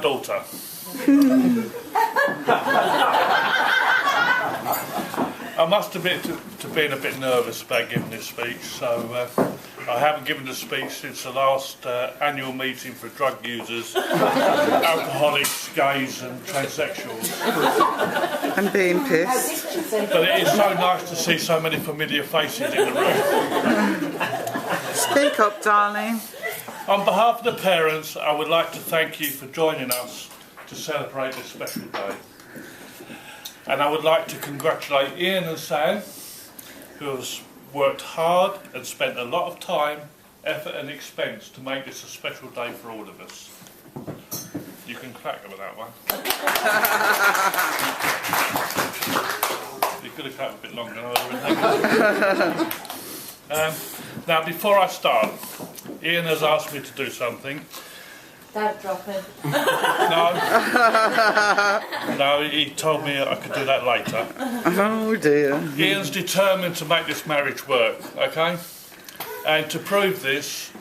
Daughter. I must admit to being a bit nervous about giving this speech, so I haven't given the speech since the last annual meeting for drug users, alcoholics, gays and transsexuals. I'm being pissed. But it is so nice to see so many familiar faces in the room. Speak up, darling. On behalf of the parents, I would like to thank you for joining us to celebrate this special day. And I would like to congratulate Ian and Sam, who have worked hard and spent a lot of time, effort and expense to make this a special day for all of us. You can clap over that one. You could have clapped a bit longer. Now, before I start, Ian has asked me to do something. Don't drop it. No, he told me I could do that later. Oh dear. Ian's determined to make this marriage work, okay? And to prove this,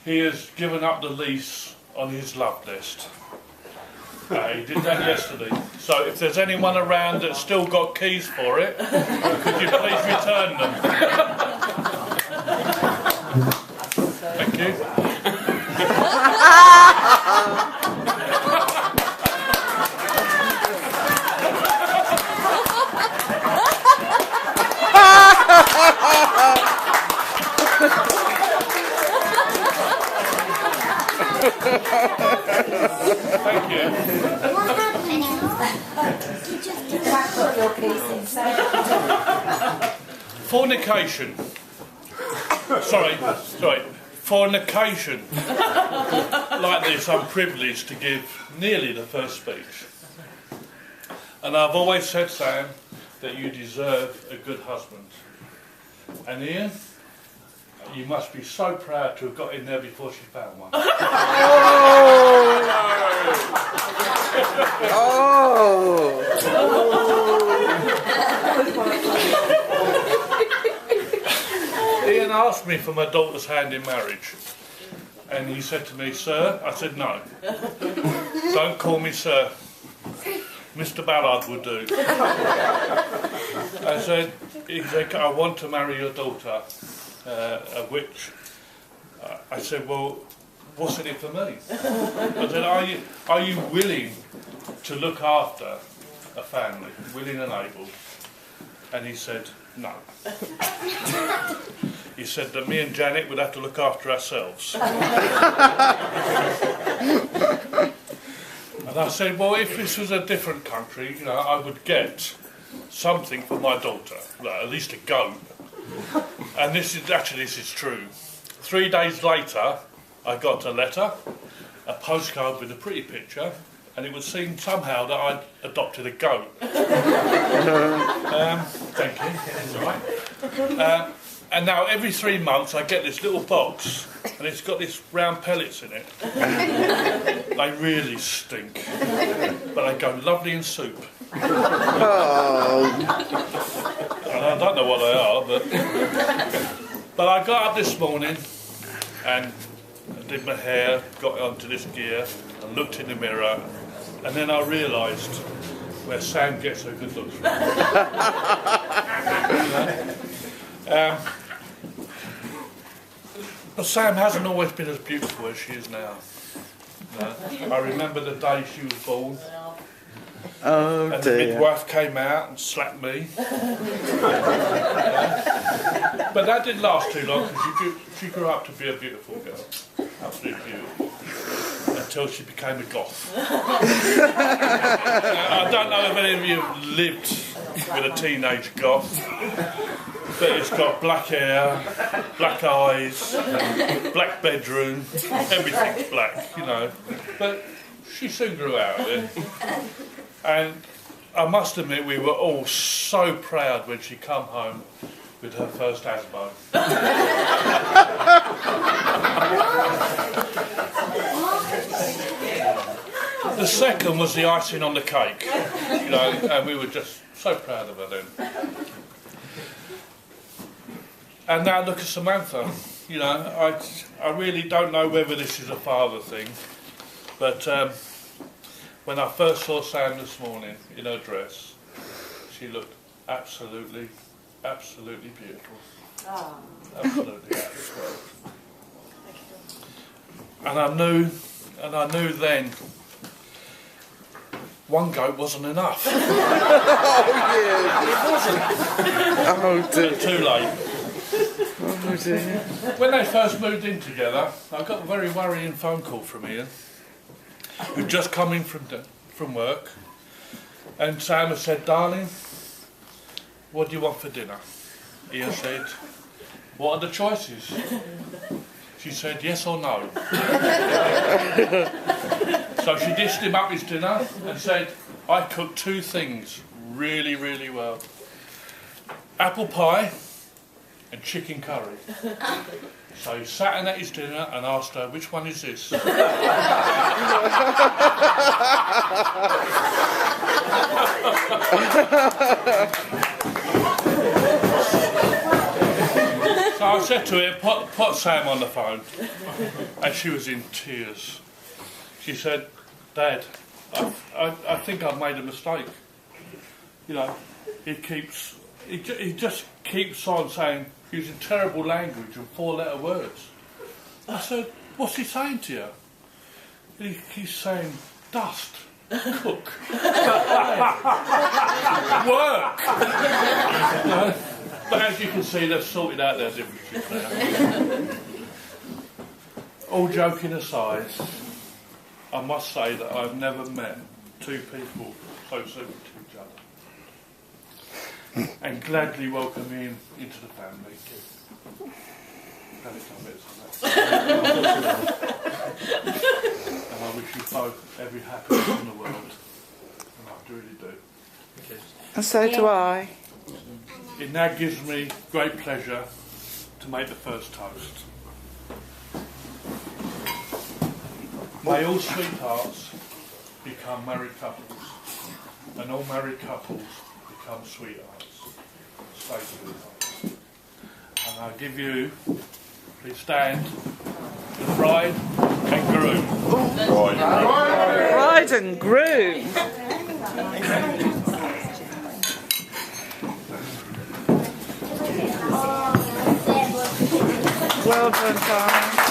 he has given up the lease on his love nest. He did that yesterday. So if there's anyone around that's still got keys for it, could you please return them? Thank you. Thank you. Fornication. Sorry. Fornication. Like this, I'm privileged to give nearly the first speech. And I've always said, Sam, that you deserve a good husband. And Ian, you must be so proud to have got in there before she found one. Ian asked me for my daughter's hand in marriage. And he said to me, "Sir?" I said, "No. Don't call me sir. Mr. Ballard would do." He said, "I want to marry your daughter." Which I said, "Well, what's in it for me?" I said, are you willing to look after a family, willing and able? And he said, "No." He said that me and Janet would have to look after ourselves. And I said, "Well, if this was a different country, I would get something for my daughter, at least a goat." And this is true. 3 days later, I got a letter, a postcard with a pretty picture, and it would seem somehow that I'd adopted a goat. Thank you. That's all right. And now every 3 months I get this little box, and it's got these round pellets in it. They really stink, but they go lovely in soup. And I don't know what they are, but I got up this morning and I did my hair, got onto this gear and looked in the mirror, and then I realised where Sam gets her good looks from. But Sam hasn't always been as beautiful as she is now. I remember the day she was born. Oh and dear. the midwife came out and slapped me. But that didn't last too long because she grew up to be a beautiful girl. Absolutely beautiful. Until she became a goth. I don't know if any of you have lived with a teenage goth, but it's got black hair, black eyes, black bedroom, everything's black, But she soon grew out of it. And I must admit, we were all so proud when she come home with her first asthma. The second was the icing on the cake, and we were just so proud of her then. And now look at Samantha. I really don't know whether this is a father thing, but when I first saw Sam this morning in her dress, she looked absolutely beautiful. Oh. Absolutely out of this world. And I knew then one goat wasn't enough. Oh dear. Too late. Oh dear. When they first moved in together, I got a very worrying phone call from Ian, who'd just come in from work, and Sam had said, "Darling, what do you want for dinner?" Ian said, "What are the choices?" She said, "Yes or no." So she dished him up his dinner and said, "I cooked two things really, really well. Apple pie and chicken curry." So he sat in at his dinner and asked her, "Which one is this?" So I said to her, put Sam on the phone, and she was in tears. She said, "Dad, I think I've made a mistake. You know, he just keeps on saying, using terrible language and four-letter words." I said, "What's he saying to you?" He's saying, "Dust, cook, work." But as you can see, they've sorted out their differences now. All joking aside, I must say that I've never met two people so suited to each other, and gladly welcome Ian into the family. And I wish you both every happiness in the world, and I really do. And so do I. It now gives me great pleasure to make the first toast. May all sweethearts become married couples, and all married couples become sweethearts. Stay sweethearts. And I give you, please stand, the bride and groom. Bride and groom. Well done, darling.